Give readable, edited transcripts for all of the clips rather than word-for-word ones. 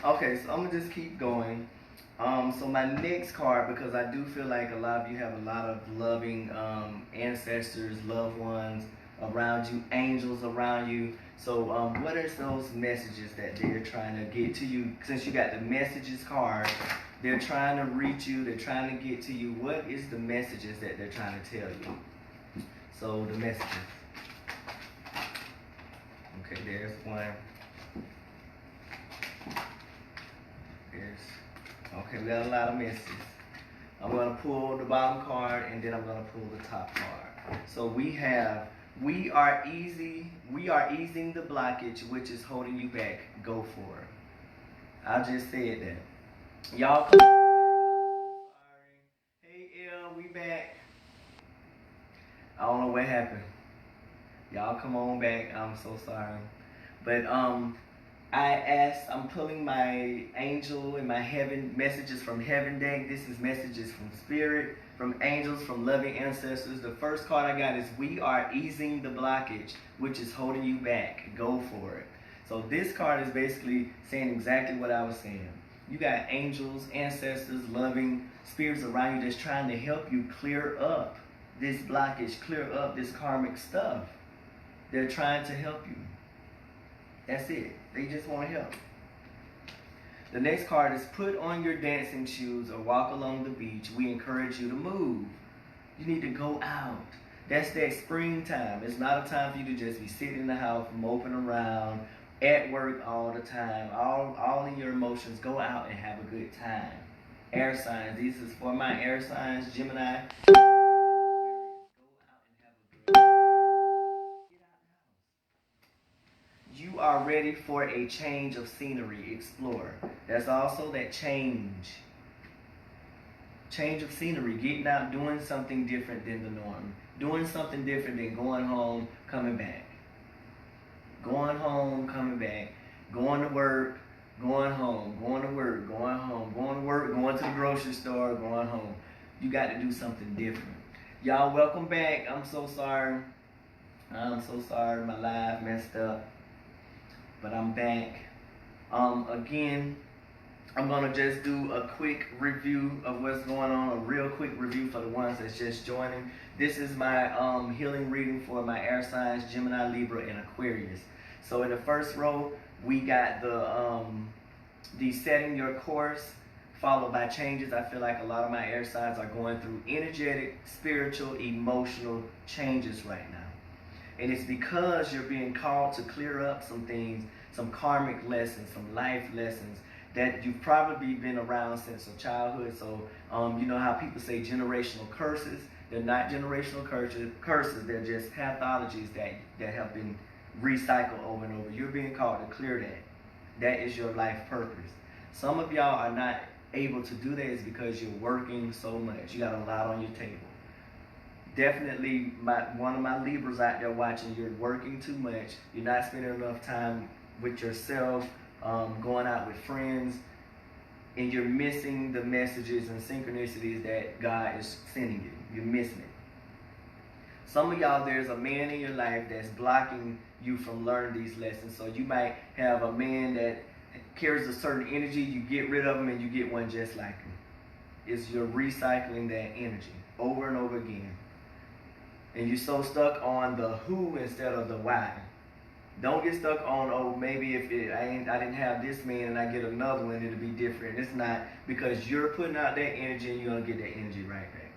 Okay, so I'm gonna just keep going. So my next card, because I do feel like a lot of you have a lot of loving ancestors, loved ones around you, angels around you. So what are those messages that they're trying to get to you? Since you got the messages card, they're trying to reach you, they're trying to get to you. What is the messages that they're trying to tell you? So the messages. Okay, there's one. Okay, we got a lot of messages. I'm going to pull the bottom card and then I'm going to pull the top card. So we have, we are easing the blockage which is holding you back. Go for it. I just said that. Y'all come on back. I'm so sorry. Hey L, we back. I don't know what happened. Y'all come on back. I'm so sorry. But I'm pulling my angel and my heaven messages from heaven deck. This is messages from spirit, from angels, from loving ancestors. The first card I got is we are easing the blockage, which is holding you back. Go for it. So this card is basically saying exactly what I was saying. You got angels, ancestors, loving spirits around you that's trying to help you clear up this blockage, clear up this karmic stuff. They're trying to help you. That's it. They just want to help. The next card is put on your dancing shoes or walk along the beach. We encourage you to move. You need to go out. That's that springtime. It's not a time for you to just be sitting in the house, moping around, at work all the time, all in your emotions. Go out and have a good time. Air signs. This is for my air signs, Gemini. You are ready for a change of scenery. Explore. That's also that change. Change of scenery. Getting out, doing something different than the norm. Doing something different than going home, coming back. Going home, coming back. Going to work, going home. Going to work, going home. Going to work, going to the grocery store, going home. You got to do something different. Y'all, welcome back. I'm so sorry. I'm so sorry. My live messed up. But I'm back. Again, I'm gonna just do a quick review of what's going on, a real quick review for the ones that's just joining. This is my healing reading for my air signs, Gemini, Libra, and Aquarius. So in the first row, we got the setting your course, followed by changes. I feel like a lot of my air signs are going through energetic, spiritual, emotional changes right now. And it's because you're being called to clear up some things, some karmic lessons, some life lessons that you've probably been around since your childhood. So you know how people say generational curses? They're not generational curses. They're just pathologies that have been recycled over and over. You're being called to clear that. That is your life purpose. Some of y'all are not able to do that is because you're working so much. You got a lot on your table. Definitely one of my Libras out there watching, you're working too much. You're not spending enough time with yourself, going out with friends, and you're missing the messages and synchronicities that God is sending you. You're missing it. Some of y'all, there's a man in your life that's blocking you from learning these lessons. So you might have a man that carries a certain energy, you get rid of him and you get one just like him. It's you're recycling that energy over and over again. And you're so stuck on the who instead of the why. Don't get stuck on, oh, maybe if I didn't have this man and I get another one, it'll be different. It's not, because you're putting out that energy and you're going to get that energy right back.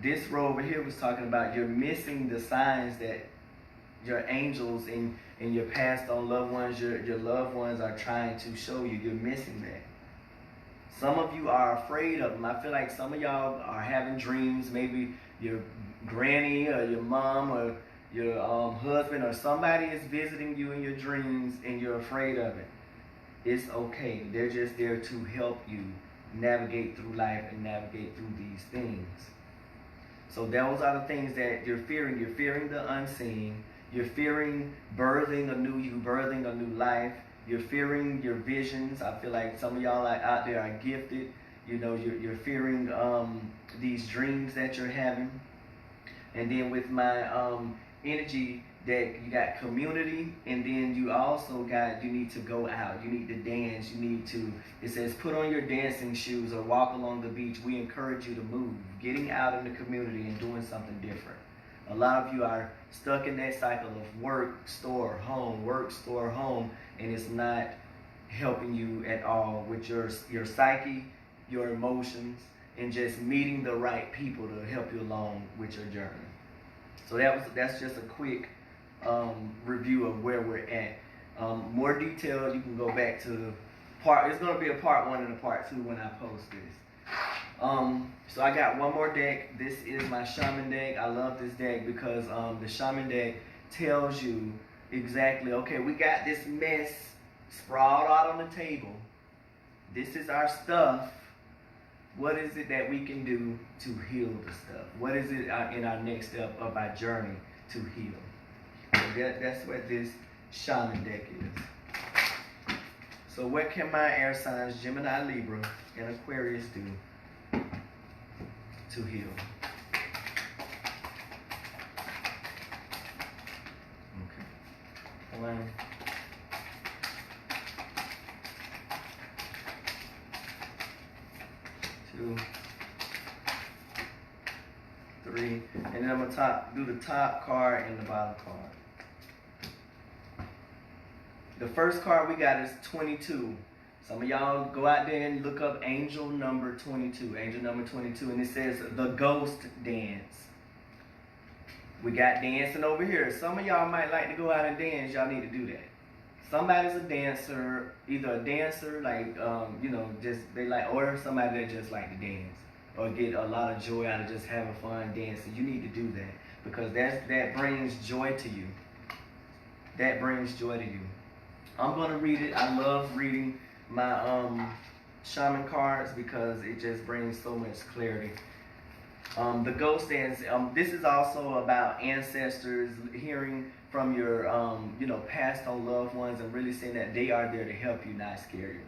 This row over here was talking about you're missing the signs that your angels and your passed on loved ones, your loved ones are trying to show you. You're missing that. Some of you are afraid of them. I feel like some of y'all are having dreams, maybe your granny or your mom or your husband or somebody is visiting you in your dreams and you're afraid of it. It's okay. They're just there to help you navigate through life and navigate through these things. So those are the things that you're fearing. You're fearing the unseen. You're fearing birthing a new you, birthing a new life. You're fearing your visions. I feel like some of y'all out there are gifted. You know, you're fearing these dreams that you're having. And then with my energy that you got community, and then you also got, you need to go out, you need to dance, you need to, it says put on your dancing shoes or walk along the beach. We encourage you to move, getting out in the community and doing something different. A lot of you are stuck in that cycle of work, store, home, and it's not helping you at all with your psyche, your emotions, and just meeting the right people to help you along with your journey. So that's just a quick review of where we're at. More details, you can go back to it's going to be a part 1 and a part 2 when I post this. So I got one more deck. This is my Shaman deck. I love this deck because the Shaman deck tells you exactly, okay, we got this mess sprawled out on the table. This is our stuff. What is it that we can do to heal the stuff? What is it in our next step of our journey to heal? That's what this Shaman deck is. So what can my air signs, Gemini, Libra, and Aquarius do to heal? Okay. 1, 2, 3, and then I'm gonna do the top card and the bottom card. The first card we got is 22. Some of y'all go out there and look up angel number 22. Angel number 22, and it says the ghost dance. We got dancing over here. Some of y'all might like to go out and dance. Y'all need to do that. Somebody's a dancer, either a dancer, like, just they like, or somebody that just like to dance or get a lot of joy out of just having fun dancing. You need to do that because that brings joy to you. That brings joy to you. I'm going to read it. I love reading my shaman cards because it just brings so much clarity. The ghost dance, this is also about ancestors, hearing from your, passed on loved ones and really saying that they are there to help you, not scare you.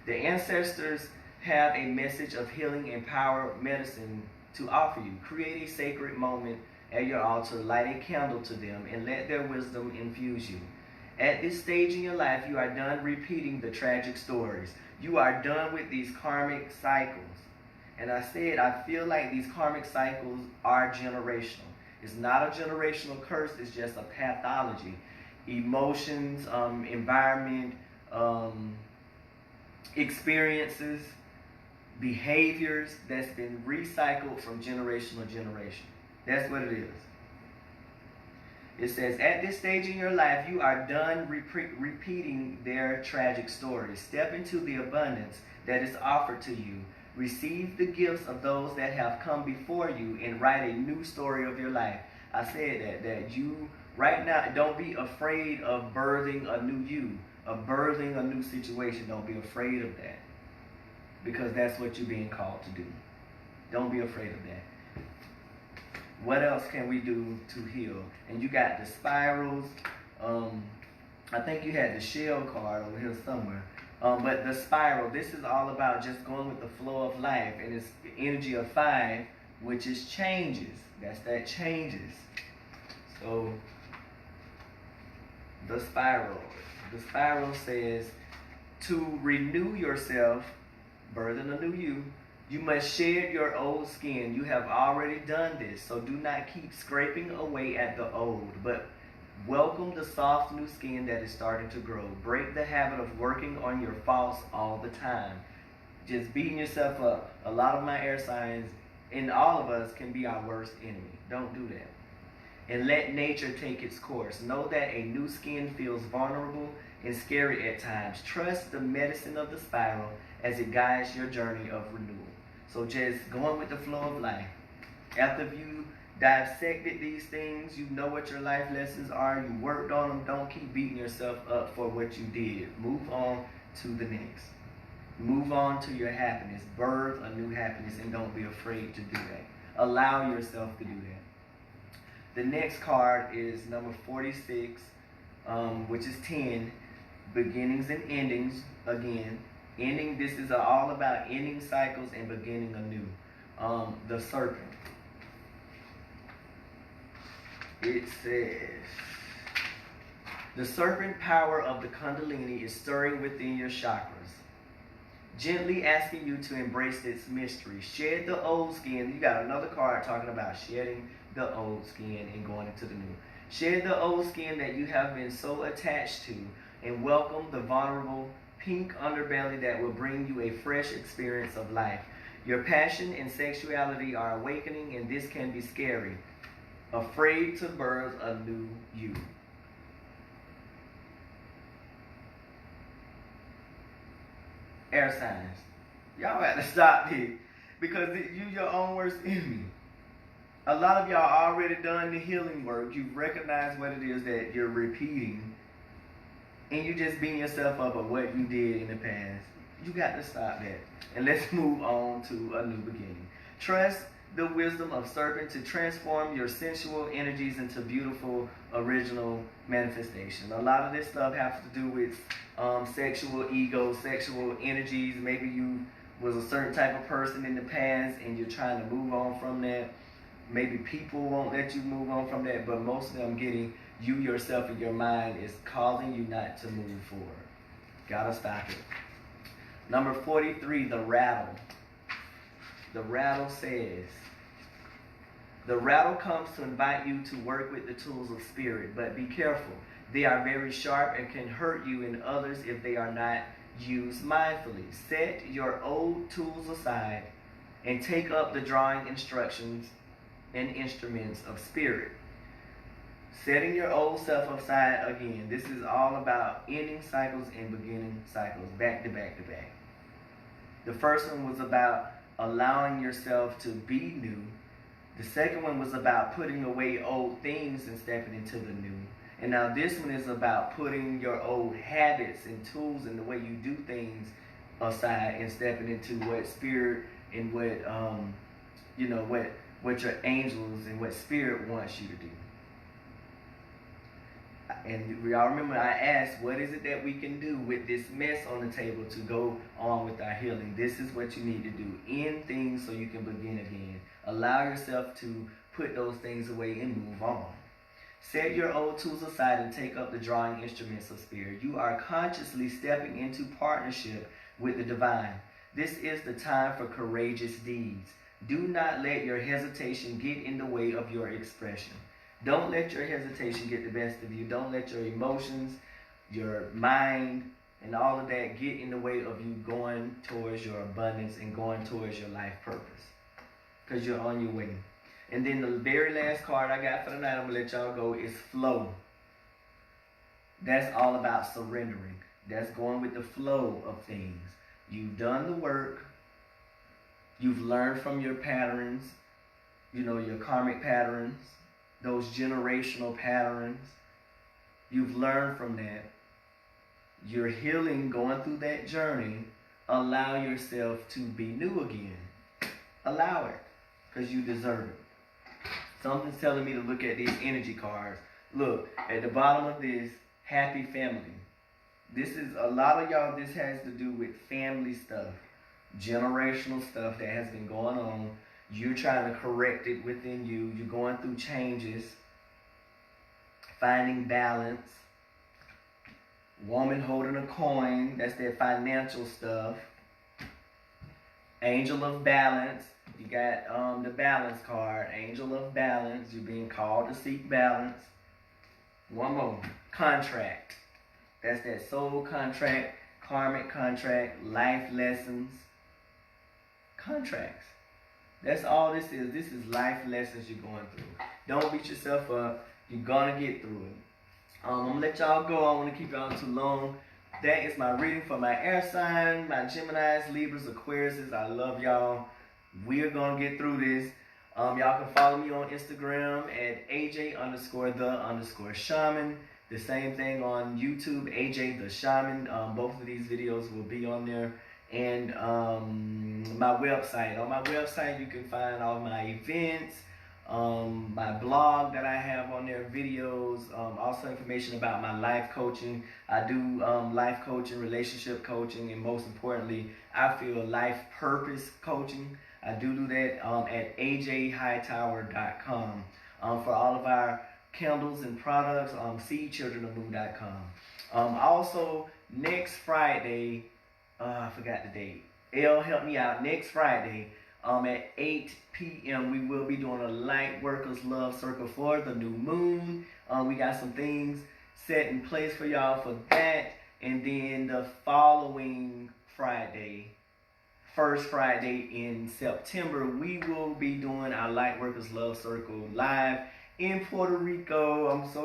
The ancestors have a message of healing and power medicine to offer you. Create a sacred moment at your altar, light a candle to them, and let their wisdom infuse you. At this stage in your life, you are done repeating the tragic stories. You are done with these karmic cycles. And I said, I feel like these karmic cycles are generational. It's not a generational curse, it's just a pathology. Emotions, environment, experiences, behaviors that's been recycled from generation to generation. That's what it is. It says, at this stage in your life, you are done repeating their tragic stories. Step into the abundance that is offered to you. Receive the gifts of those that have come before you and write a new story of your life. I said that you, right now, don't be afraid of birthing a new you, of birthing a new situation. Don't be afraid of that because that's what you're being called to do. Don't be afraid of that. What else can we do to heal? And you got the spirals. I think you had the shell card over here somewhere. But the spiral, this is all about just going with the flow of life. And it's the energy of 5, which is changes. That changes. So, the spiral. The spiral says, to renew yourself, birthing a new you, you must shed your old skin. You have already done this, so do not keep scraping away at the old, but welcome the soft new skin that is starting to grow. Break the habit of working on your faults all the time. Just beating yourself up. A lot of my air signs, and all of us, can be our worst enemy. Don't do that. And let nature take its course. Know that a new skin feels vulnerable and scary at times. Trust the medicine of the spiral as it guides your journey of renewal. So just going with the flow of life. After you dissected these things, you know what your life lessons are, you worked on them, don't keep beating yourself up for what you did. Move on to the next. Move on to your happiness. Birth a new happiness, and don't be afraid to do that. Allow yourself to do that. The next card is number 46, which is 10, beginnings and endings again. Ending, this is all about ending cycles and beginning anew. The serpent. It says, The serpent power of the Kundalini is stirring within your chakras, gently asking you to embrace its mystery. Shed the old skin. You got another card talking about shedding the old skin and going into the new. Shed the old skin that you have been so attached to and welcome the vulnerable pink underbelly that will bring you a fresh experience of life. Your passion and sexuality are awakening, and this can be scary. Afraid to birth a new you. Air signs, y'all got to stop this because you your own worst enemy. A lot of y'all already done the healing work. You've recognized what it is that you're repeating, and you just beating yourself up of what you did in the past. You got to stop that, and let's move on to a new beginning. Trust the wisdom of serpent to transform your sensual energies into beautiful original manifestation. A lot of this stuff has to do with sexual ego, sexual energies. Maybe you was a certain type of person in the past and you're trying to move on from that. Maybe people won't let you move on from that, but mostly I'm getting you yourself and your mind is causing you not to move forward. Gotta stop it. Number 43, the rattle. The rattle says, the rattle comes to invite you to work with the tools of spirit, but be careful. They are very sharp and can hurt you and others if they are not used mindfully. Set your old tools aside and take up the drawing instructions and instruments of spirit. Setting your old self aside again. This is all about ending cycles and beginning cycles, back to back to back. The first one was about allowing yourself to be new. The second one was about putting away old things and stepping into the new. And now this one is about putting your old habits and tools and the way you do things aside and stepping into what spirit and what what your angels and what spirit wants you to do. And we all remember I asked, what is it that we can do with this mess on the table to go on with our healing? This is what you need to do. End things so you can begin again. Allow yourself to put those things away and move on. Set your old tools aside and take up the drawing instruments of spirit. You are consciously stepping into partnership with the divine. This is the time for courageous deeds. Do not let your hesitation get in the way of your expression. Don't let your hesitation get the best of you. Don't let your emotions, your mind, and all of that get in the way of you going towards your abundance and going towards your life purpose. Because you're on your way. And then the very last card I got for tonight, I'm going to let y'all go, is flow. That's all about surrendering. That's going with the flow of things. You've done the work. You've learned from your patterns, your karmic patterns, those generational patterns. You've learned from that. You're healing, going through that journey. Allow yourself to be new again. Allow it, because you deserve it. Something's telling me to look at these energy cards. Look, at the bottom of this, happy family. This is, a lot of y'all, this has to do with family stuff. Generational stuff that has been going on. You're trying to correct it within you. You're going through changes. Finding balance. Woman holding a coin. That's their financial stuff. Angel of balance. You got the balance card. Angel of balance. You're being called to seek balance. One more. Contract. That's that soul contract. Karmic contract. Life lessons. Contracts. That's all this is. This is life lessons you're going through. Don't beat yourself up. You're going to get through it. I'm going to let y'all go. I don't want to keep y'all too long. That is my reading for my air sign, my Geminis, Libras, Aquariuses. I love y'all. We are going to get through this. Y'all can follow me on Instagram at AJ_the_shaman. The same thing on YouTube, AJ the Shaman. Both of these videos will be on there. And my website. On my website, you can find all my events, my blog that I have on there, videos, also information about my life coaching. I do life coaching, relationship coaching, and most importantly, I feel life purpose coaching. I do that at ajhightower.com. For all of our candles and products. seedchildrenofmoon.com. Also, next Friday, I forgot the date. Elle help me out. Next Friday, at 8 p.m. we will be doing a light workers love circle for the new moon. We got some things set in place for y'all for that. And then the following Friday, first Friday in September, we will be doing our light workers love circle live in Puerto Rico. I'm so